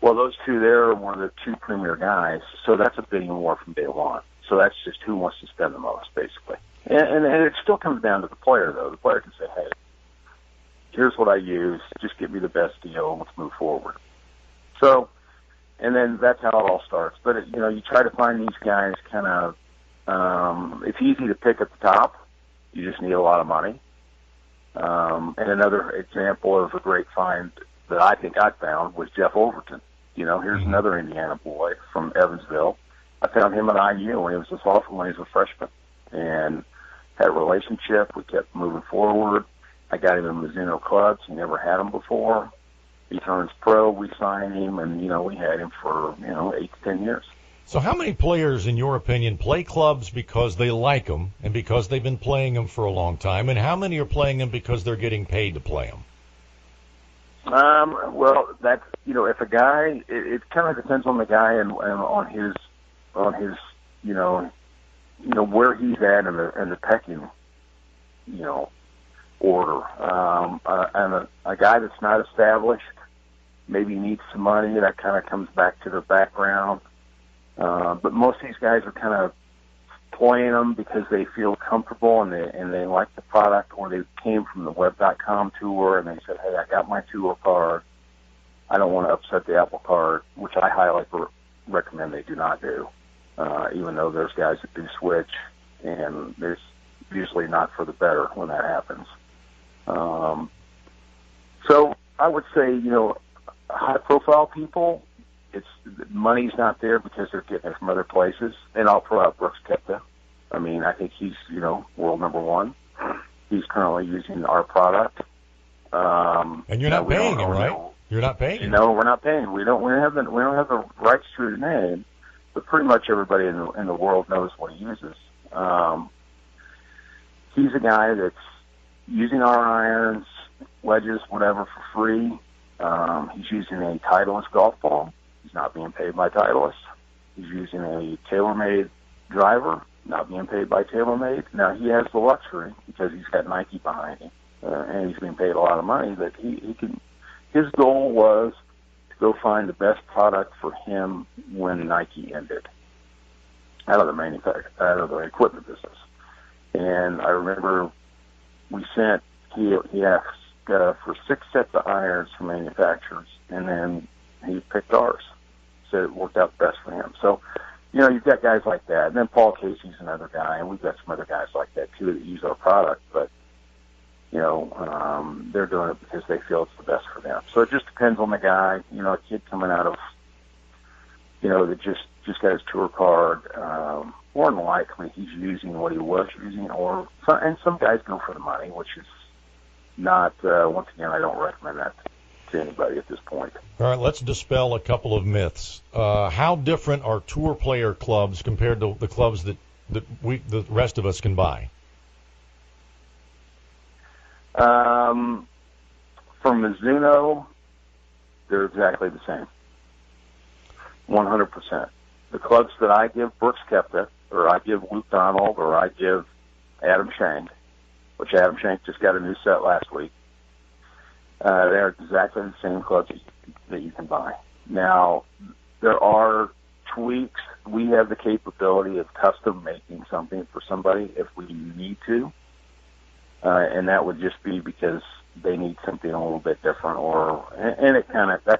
Well, those two there are one of the 2 premier guys, so that's a bidding war from day one. So that's just who wants to spend the most, basically. And it still comes down to the player, though. The player can say, hey, here's what I use, just give me the best deal, and let's move forward. So, and then that's how it all starts. But, you try to find these guys kind of, it's easy to pick at the top. You just need a lot of money. And another example of a great find that I think I found was Jeff Overton. Here's another Indiana boy from Evansville. I found him at IU when he was a sophomore, when he was a freshman, and had a relationship. We kept moving forward. I got him in Mizuno clubs. He never had them before. He turns pro. We signed him, and, we had him for, 8 to 10 years. So how many players, in your opinion, play clubs because they like them and because they've been playing them for a long time, and how many are playing them because they're getting paid to play them? Well, that's, if a guy, it kind of depends on the guy and on his, where he's at in the pecking, order. And a guy that's not established maybe needs some money. That kind of comes back to their background. But most of these guys are kind of playing them because they feel comfortable and they like the product, or they came from the web.com tour and they said, hey, I got my tour card. I don't want to upset the apple cart, which I highly recommend they do not do, even though there's guys that do switch, and there's usually not for the better when that happens. So I would say, high-profile people, money's not there because they're getting it from other places. And I'll throw out Brooks Koepka. I mean, I think he's, world number 1. He's currently using our product. And you're not paying him, right? You're not paying him. No, we're not paying. We don't have the rights to the name, but pretty much everybody in the world knows what he uses. He's a guy that's using our irons, wedges, whatever, for free. He's using a Titleist golf ball. He's not being paid by Titleist. He's using a TaylorMade driver, not being paid by TaylorMade. Now, he has the luxury, because he's got Nike behind him, and he's being paid a lot of money, that he can. His goal was to go find the best product for him when Nike ended out of the equipment business. And I remember he asked for 6 sets of irons from manufacturers, and then he picked ours. So it worked out best for him. So, you've got guys like that. And then Paul Casey's another guy, and we've got some other guys like that, too, that use our product. But, they're doing it because they feel it's the best for them. So it just depends on the guy. A kid coming out of, that just got his tour card, more than likely he's using what he was using, and some guys go for the money, which is not, once again, I don't recommend that to anybody at this point. All right, let's dispel a couple of myths. How different are tour player clubs compared to the clubs that the rest of us can buy? From Mizuno, they're exactly the same. 100%. The clubs that I give Brooks Koepka, or I give Luke Donald, or I give Adam Schenk, which Adam Schenk just got a new set last week, they're exactly the same clubs that you can buy. Now, there are tweaks. We have the capability of custom making something for somebody if we need to, and that would just be because they need something a little bit different, and that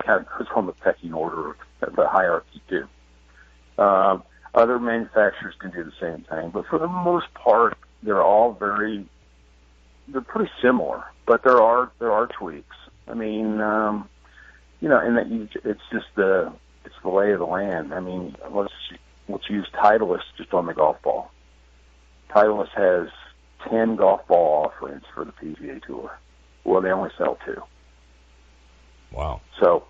kind of goes on the pecking order of the hierarchy too. Other manufacturers can do the same thing, but for the most part, they're pretty similar, but there are tweaks. I mean, and that it's just the lay of the land. I mean, let's use Titleist just on the golf ball. Titleist has 10 golf ball offerings for the PGA Tour. Well, they only sell 2. Wow. So,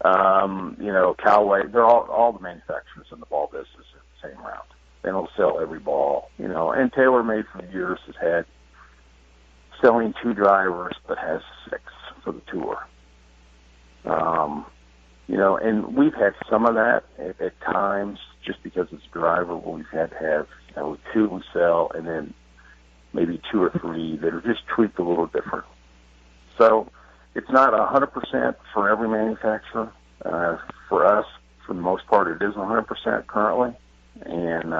Callaway, they're all the manufacturers in the ball business are the same route. They don't sell every ball, and TaylorMade for years has had selling 2 drivers, but has 6 for the tour. And we've had some of that at times, just because it's a driver. We've had to have 2 we sell, and then maybe 2 or 3 that are just tweaked a little different. So it's not 100% for every manufacturer. For us, for the most part, it is 100% currently. And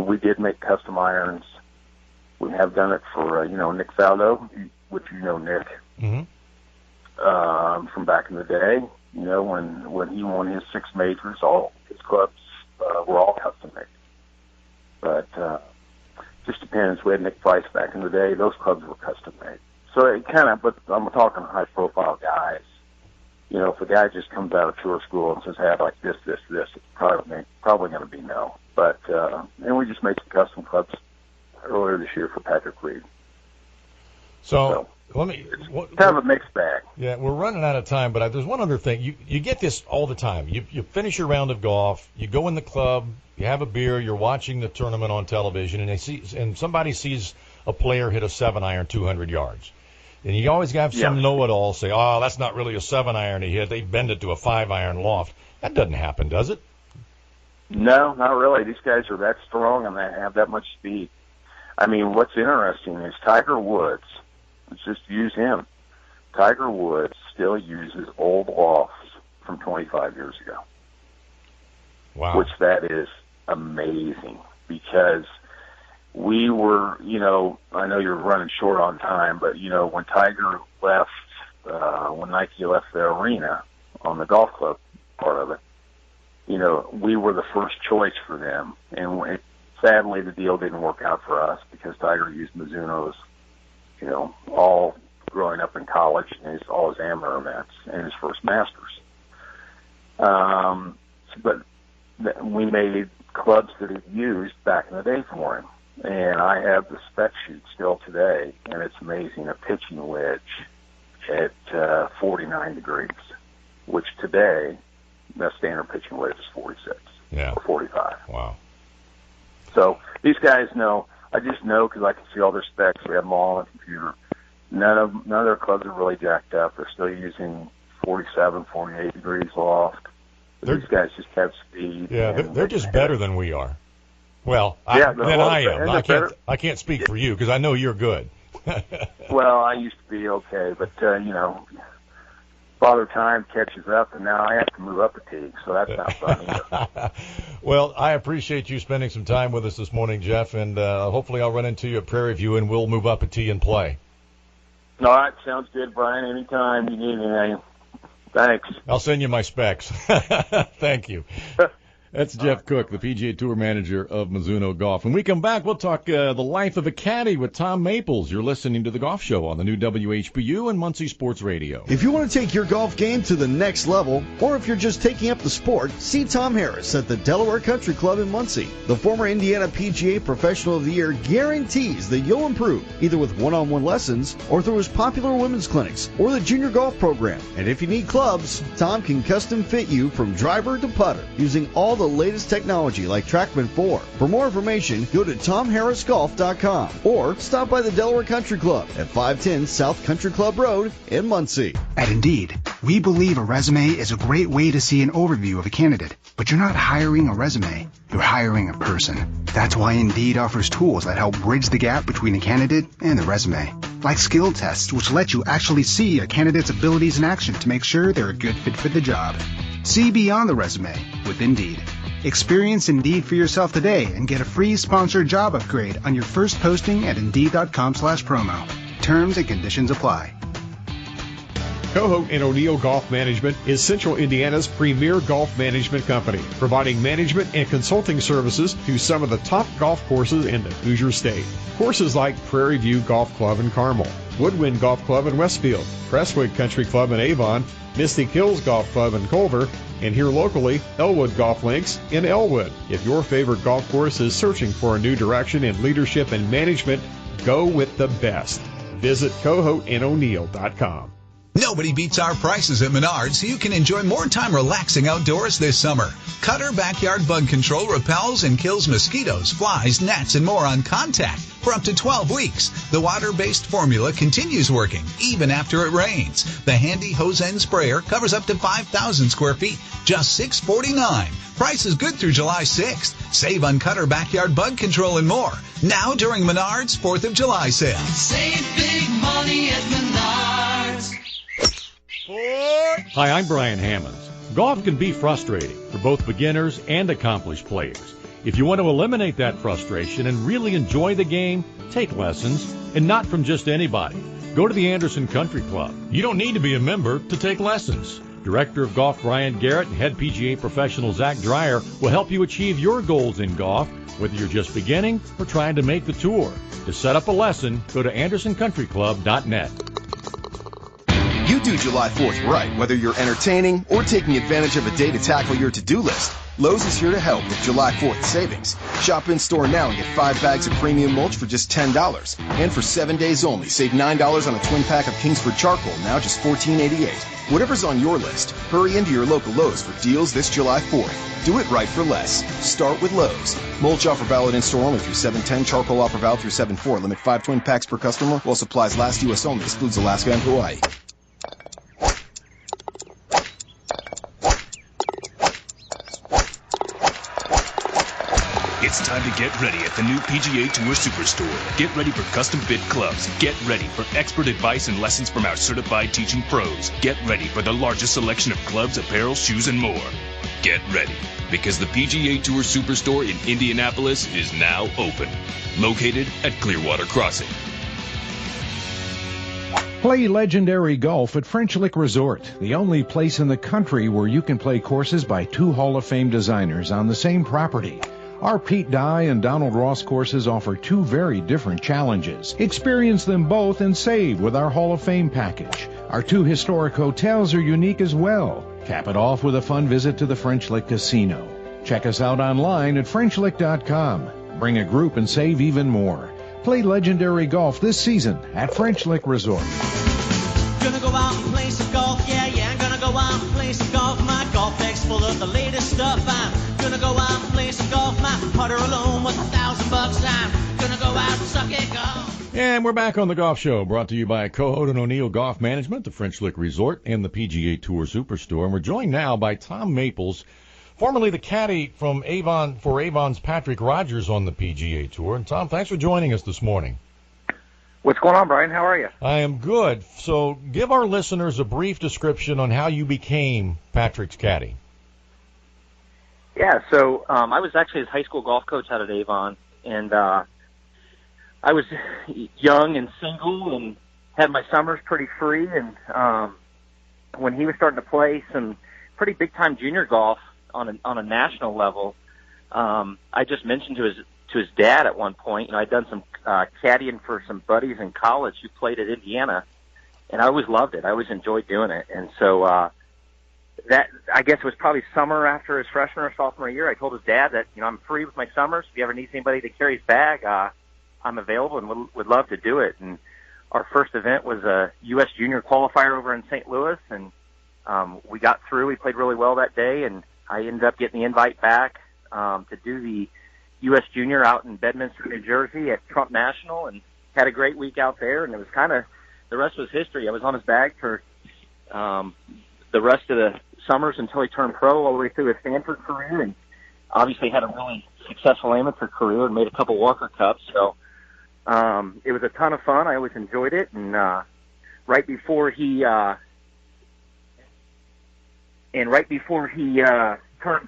we did make custom irons. We have done it for Nick Faldo, which Nick, from back in the day. When he won his 6 majors, all his clubs were all custom made. But just depends. We had Nick Price back in the day; those clubs were custom made. So it but I'm talking high profile guys. If a guy just comes out of tour school and says, "Hey, I'd like this," it's probably going to be no. But and we just made some custom clubs earlier this year for Patrick Reed. So it's kind of a mixed bag. Yeah, we're running out of time, but there's one other thing. You get this all the time. You finish your round of golf, you go in the club, you have a beer, you're watching the tournament on television, and somebody sees a player hit a 7-iron 200 yards. And you always have some know-it-all say, "Oh, that's not really a 7-iron he hit. They bend it to a 5-iron loft." That doesn't happen, does it? No, not really. These guys are that strong and they have that much speed. What's interesting is Tiger Woods. Let's just use him. Tiger Woods still uses old lofts from 25 years ago. Wow. Which that is amazing, because we were, I know you're running short on time, but, when Tiger left, when Nike left the arena on the golf club part of it, we were the first choice for them. And sadly, the deal didn't work out for us because Tiger used Mizuno's, all growing up in college, and all his amateur events and his first Masters. But we made clubs that he used back in the day for him. And I have the spec sheet still today, and it's amazing. A pitching wedge at 49 degrees, which today, the standard pitching wedge is 46 or 45. Wow. So these guys know. I just know because I can see all their specs. We have them all on the computer. None of their clubs are really jacked up. They're still using 47, 48 degrees loft. These guys just have speed. Yeah, they're just better than we are. Well, I am. I can't speak for you because I know you're good. Well, I used to be okay, but, Father Time catches up, and now I have to move up a tee, so that's not funny. Well, I appreciate you spending some time with us this morning, Jeff, and hopefully I'll run into you at Prairie View, and we'll move up a tee and play. All right, sounds good, Brian. Anytime you need anything. Thanks. I'll send you my specs. Thank you. That's Jeff Cook, the PGA Tour manager of Mizuno Golf. When we come back, we'll talk the life of a caddy with Tom Maples. You're listening to The Golf Show on the new WHBU and Muncie Sports Radio. If you want to take your golf game to the next level, or if you're just taking up the sport, see Tom Harris at the Delaware Country Club in Muncie. The former Indiana PGA Professional of the Year guarantees that you'll improve, either with one-on-one lessons or through his popular women's clinics or the junior golf program. And if you need clubs, Tom can custom fit you from driver to putter using all the latest technology like TrackMan 4. For more information, go to TomHarrisGolf.com or stop by the Delaware Country Club at 510 South Country Club Road in Muncie. At Indeed, we believe a resume is a great way to see an overview of a candidate, but you're not hiring a resume, you're hiring a person. That's why Indeed offers tools that help bridge the gap between a candidate and the resume, like skill tests, which let you actually see a candidate's abilities in action to make sure they're a good fit for the job. See beyond the resume with Indeed. Experience Indeed for yourself today and get a free sponsored job upgrade on your first posting at Indeed.com/promo. Terms and conditions apply. Cohout and O'Neill Golf Management is Central Indiana's premier golf management company, providing management and consulting services to some of the top golf courses in the Hoosier State. Courses like Prairie View Golf Club in Carmel, Woodwind Golf Club in Westfield, Crestwood Country Club in Avon, Mystic Hills Golf Club in Culver, and here locally, Elwood Golf Links in Elwood. If your favorite golf course is searching for a new direction in leadership and management, go with the best. Visit CohoutandO'Neill.com. Nobody beats our prices at Menards, so you can enjoy more time relaxing outdoors this summer. Cutter Backyard Bug Control repels and kills mosquitoes, flies, gnats, and more on contact for up to 12 weeks. The water-based formula continues working even after it rains. The handy hose end sprayer covers up to 5,000 square feet, just $649. Price is good through July 6th. Save on Cutter Backyard Bug Control and more. Now during Menards 4th of July sale. Save big money at Menards. Hi, I'm Brian Hammons. Golf can be frustrating for both beginners and accomplished players. If you want to eliminate that frustration and really enjoy the game, take lessons, and not from just anybody. Go to the Anderson Country Club. You don't need to be a member to take lessons. Director of Golf Brian Garrett and head PGA professional Zach Dreyer will help you achieve your goals in golf, whether you're just beginning or trying to make the tour. To set up a lesson, go to AndersonCountryClub.net. You do July 4th right, whether you're entertaining or taking advantage of a day to tackle your to-do list. Lowe's is here to help with July 4th savings. Shop in-store now and get 5 bags of premium mulch for just $10. And for 7 days only, save $9 on a twin pack of Kingsford charcoal, now just $14.88. Whatever's on your list, hurry into your local Lowe's for deals this July 4th. Do it right for less. Start with Lowe's. Mulch offer valid in-store only through 7/10. Charcoal offer valid through 7/4. Limit 5 twin packs per customer while supplies last. U.S. only. Excludes Alaska and Hawaii. It's time to get ready at the new PGA Tour Superstore. Get ready for custom-fit clubs. Get ready for expert advice and lessons from our certified teaching pros. Get ready for the largest selection of clubs, apparel, shoes, and more. Get ready, because the PGA Tour Superstore in Indianapolis is now open. Located at Clearwater Crossing. Play legendary golf at French Lick Resort, the only place in the country where you can play courses by 2 Hall of Fame designers on the same property. Our Pete Dye and Donald Ross courses offer 2 very different challenges. Experience them both and save with our Hall of Fame package. Our 2 historic hotels are unique as well. Cap it off with a fun visit to the French Lick Casino. Check us out online at FrenchLick.com. Bring a group and save even more. Play legendary golf this season at French Lick Resort. Gonna go out and play some golf, yeah, I'm gonna go out and play some golf. My golf bag's full of the latest stuff. I'm gonna go out and play some golf. My putter alone was $1,000. I'm gonna go out and suck at golf. And we're back on the Golf Show, brought to you by Cohout and O'Neill Golf Management, the French Lick Resort, and the PGA Tour Superstore. And we're joined now by Tom Maples, formerly the caddy from Avon for Avon's Patrick Rogers on the PGA Tour. And Tom, thanks for joining us this morning. What's going on, Brian? How are you? I am good. So give our listeners a brief description on how you became Patrick's caddy. Yeah, so I was actually his high school golf coach out at Avon, and I was young and single and had my summers pretty free. And when he was starting to play some pretty big-time junior golf on a national level, I just mentioned to his dad at one point, I'd done some caddying for some buddies in college who played at Indiana, and I always loved it. I always enjoyed doing it. And so that, I guess it was probably summer after his freshman or sophomore year, I told his dad that, I'm free with my summers. If he ever needs anybody to carry his bag, I'm available and would love to do it. And our first event was a U.S. junior qualifier over in St. Louis, and we got through. We played really well that day, and I ended up getting the invite back to do the U.S. Junior out in Bedminster, New Jersey at Trump National, and had a great week out there, and it was kind of, the rest was history. I was on his bag for the rest of the summers until he turned pro, all the way through his Stanford career, and obviously had a really successful amateur career and made a couple Walker Cups. So it was a ton of fun. I always enjoyed it, and right before he turned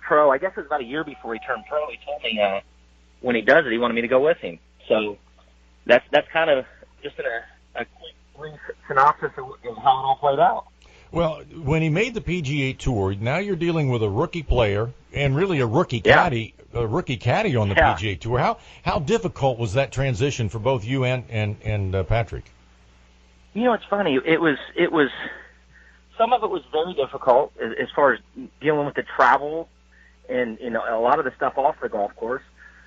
pro, I guess it was about a year before he turned pro, he told me when he does it, he wanted me to go with him. So that's kind of just a quick brief synopsis of how it all played out. Well, when he made the PGA Tour, now you're dealing with a rookie player and really a rookie caddy on the PGA Tour. How difficult was that transition for both you and Patrick? It's funny. It was some of it was very difficult as far as dealing with the travel and a lot of the stuff off the golf course.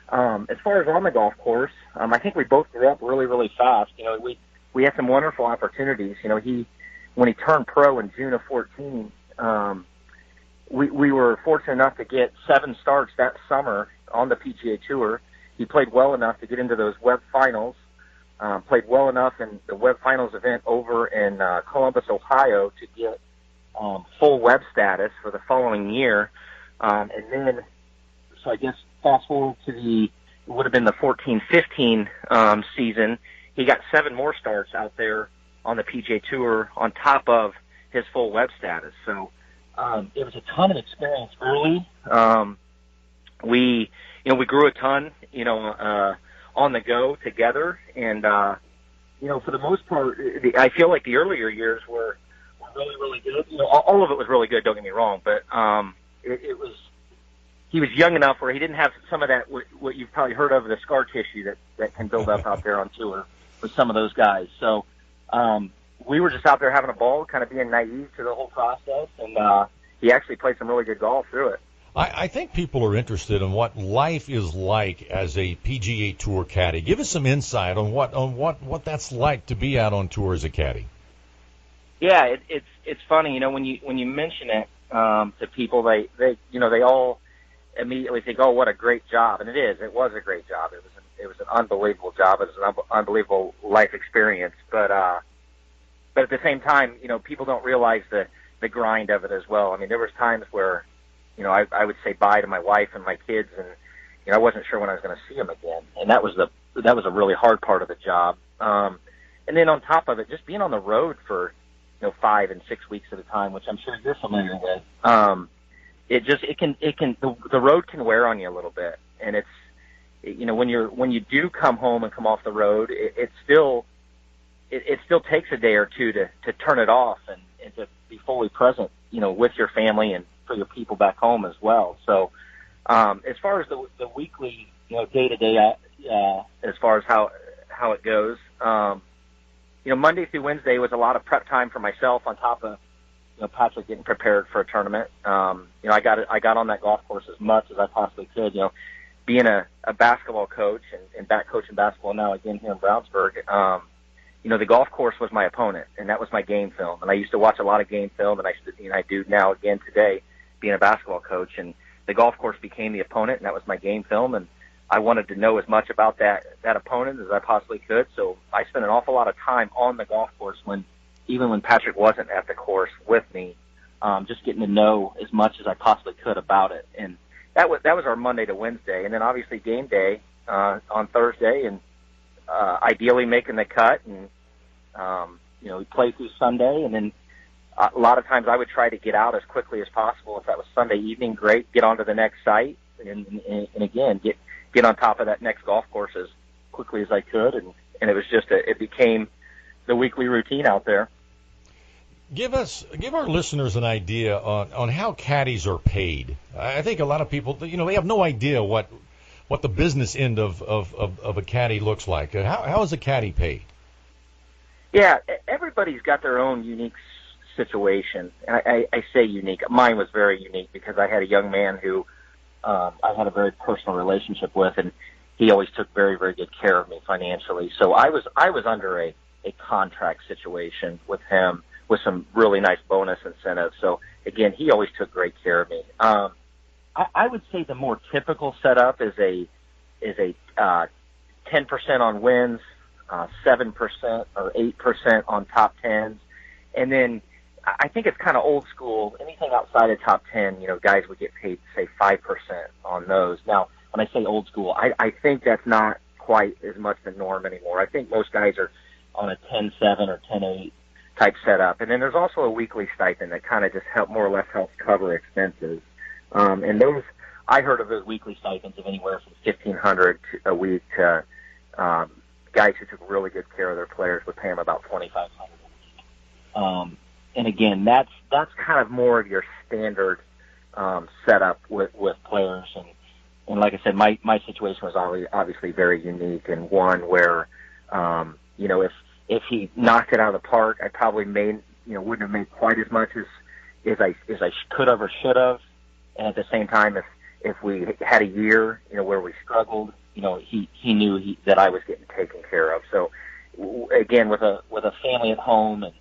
As far as on the golf course, I think we both grew up really, really fast. We had some wonderful opportunities. When he turned pro in June of 14, we were fortunate enough to get 7 starts that summer on the PGA Tour. He played well enough to get into those web finals, played well enough in the web finals event over in Columbus, Ohio, to get full web status for the following year. And then, so I guess fast forward to it would have been the 14-15 season, he got 7 more starts out there on the PGA Tour on top of his full web status. So it was a ton of experience early. We grew a ton, on the go together. And, for the most part, I feel like the earlier years were really, really good. All of it was really good, don't get me wrong, but he was young enough where he didn't have some of that, what you've probably heard of, the scar tissue that can build up out there on tour with some of those guys. So we were just out there having a ball, kind of being naive to the whole process, and he actually played some really good golf through it. I think people are interested in what life is like as a PGA Tour caddy. Give us some insight on what that's like to be out on tour as a caddy. Yeah, it's funny, when you mention it to people, they all immediately think, oh, what a great job, and it is. It was a great job. It was an unbelievable job. It was an unbelievable life experience. But at the same time, people don't realize the grind of it as well. I mean, there was times where, I would say bye to my wife and my kids, and I wasn't sure when I was going to see them again. And that was a really hard part of the job. And then on top of it, just being on the road for 5 and 6 weeks at a time, which I'm sure you're familiar with. The road can wear on you a little bit, and it's, when you do come home and come off the road, it still takes a day or two to turn it off and to be fully present, with your family and for your people back home as well. So, as far as the weekly, day to day, as far as how it goes, Monday through Wednesday was a lot of prep time for myself on top of, Patrick getting prepared for a tournament. I got on that golf course as much as I possibly could, being a basketball coach and back coaching basketball now again here in Brownsburg. The golf course was my opponent, and that was my game film. And I used to watch a lot of game film, and I do now again today, being a basketball coach. And the golf course became the opponent, and that was my game film. And I wanted to know as much about that opponent as I possibly could. So I spent an awful lot of time on the golf course even when Patrick wasn't at the course with me, just getting to know as much as I possibly could about it. And that was our Monday to Wednesday. And then obviously game day on Thursday, and ideally making the cut, and we play through Sunday, and then a lot of times I would try to get out as quickly as possible. If that was Sunday evening, great, get on to the next site, and again, get on top of that next golf course as quickly as I could, and it was just it became the weekly routine out there. Give our listeners an idea on how caddies are paid. I think a lot of people, they have no idea what the business end of a caddy looks like. How is a caddy paid? Yeah, everybody's got their own unique situation. I say unique. Mine was very unique because I had a young man who I had a very personal relationship with, and he always took very, very good care of me financially. So I was under a contract situation with him with some really nice bonus incentives. So again, he always took great care of me. I would say the more typical setup is a 10% on wins, 7% or 8% on top 10s, and then I think it's kind of old school. Anything outside of top 10, guys would get paid, say, 5% on those. Now, when I say old school, I think that's not quite as much the norm anymore. I think most guys are on a 10-7 or 10-8 type setup. And then there's also a weekly stipend that kind of just more or less helps cover expenses. And those, I heard of those weekly stipends of anywhere from $1,500 a week to guys who took really good care of their players would pay them about $2,500 a week. And again, that's kind of more of your standard setup with players. And like I said, my situation was obviously very unique, and one where if he knocked it out of the park, I probably wouldn't have made quite as much as I could have or should have. And at the same time, if we had a year where we struggled, he knew that I was getting taken care of. So again, with a family at home and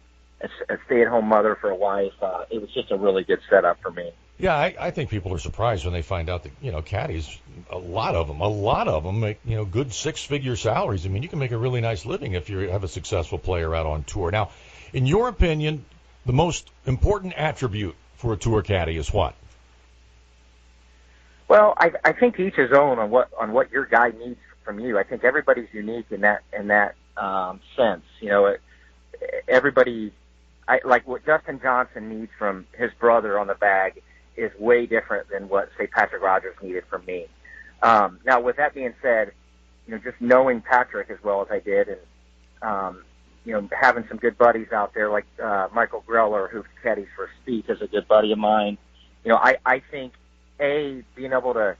a stay-at-home mother for a wife, it was just a really good setup for me. Yeah, I think people are surprised when they find out that, caddies, a lot of them make, good six-figure salaries. I mean, you can make a really nice living if you have a successful player out on tour. Now, in your opinion, the most important attribute for a tour caddy is what? Well, I think each his own on what your guy needs from you. I think everybody's unique in that sense. Everybody, like what Dustin Johnson needs from his brother on the bag is way different than what, say, Patrick Rogers needed from me. Now, with that being said, just knowing Patrick as well as I did, and having some good buddies out there like Michael Greller, who caddies for Spieth, is a good buddy of mine. I think being able to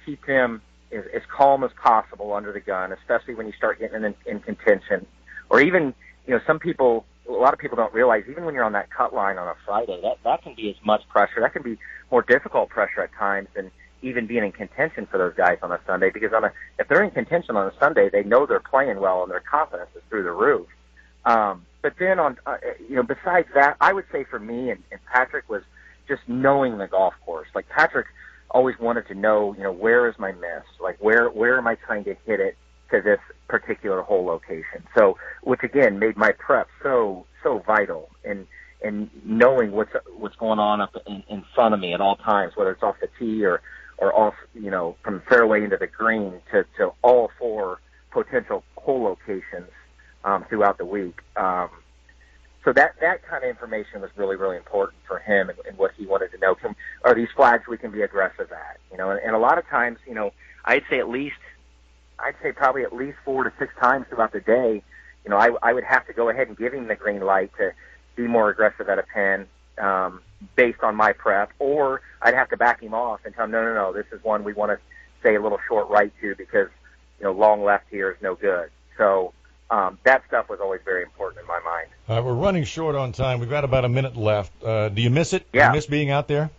keep him as calm as possible under the gun, especially when you start getting in contention, or even a lot of people don't realize, even when you're on that cut line on a Friday, that can be as much pressure. That can be more difficult pressure at times than even being in contention for those guys on a Sunday, because if they're in contention on a Sunday, they know they're playing well and their confidence is through the roof. But then besides that, I would say for me and Patrick was just knowing the golf course. Like Patrick always wanted to know, where is my miss? Like where am I trying to hit it to this particular hole location? So, which again made my prep so vital, and knowing what's going on up in front of me at all times, whether it's off the tee or off, from the fairway into the green to all four potential hole locations throughout the week. So that kind of information was really, really important for him and what he wanted to know. Are these flags we can be aggressive at? And a lot of times, I'd say probably at least 4 to 6 times throughout the day, I would have to go ahead and give him the green light to be more aggressive at a pin based on my prep, or I'd have to back him off and tell him, no, this is one we want to say a little short right to because, long left here is no good. So that stuff was always very important in my mind. We're running short on time. We've got about a minute left. Do you miss it? Yeah. Do you miss being out there?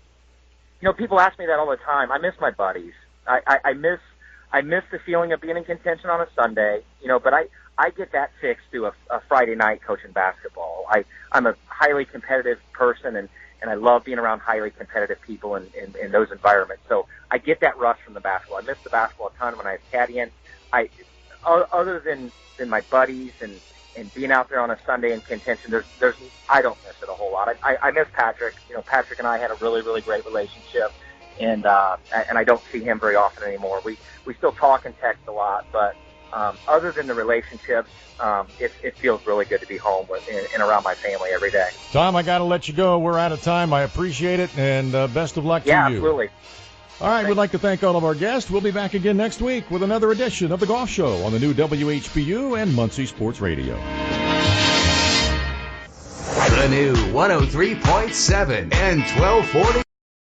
People ask me that all the time. I miss my buddies. I miss the feeling of being in contention on a Sunday, but I get that fixed through a Friday night coaching basketball. I'm a highly competitive person, and I love being around highly competitive people in those environments. So I get that rush from the basketball. I miss the basketball a ton when I was caddying. Other than my buddies and being out there on a Sunday in contention, I don't miss it a whole lot. I miss Patrick. Patrick and I had a really, really great relationship, and I don't see him very often anymore. We still talk and text a lot, but other than the relationships, it feels really good to be home and around my family every day. Tom, I got to let you go. We're out of time. I appreciate it, and best of luck to you. Yeah, absolutely. All right, we'd like to thank all of our guests. We'll be back again next week with another edition of The Golf Show on the new WHBU and Muncie Sports Radio. The new 103.7 and 1240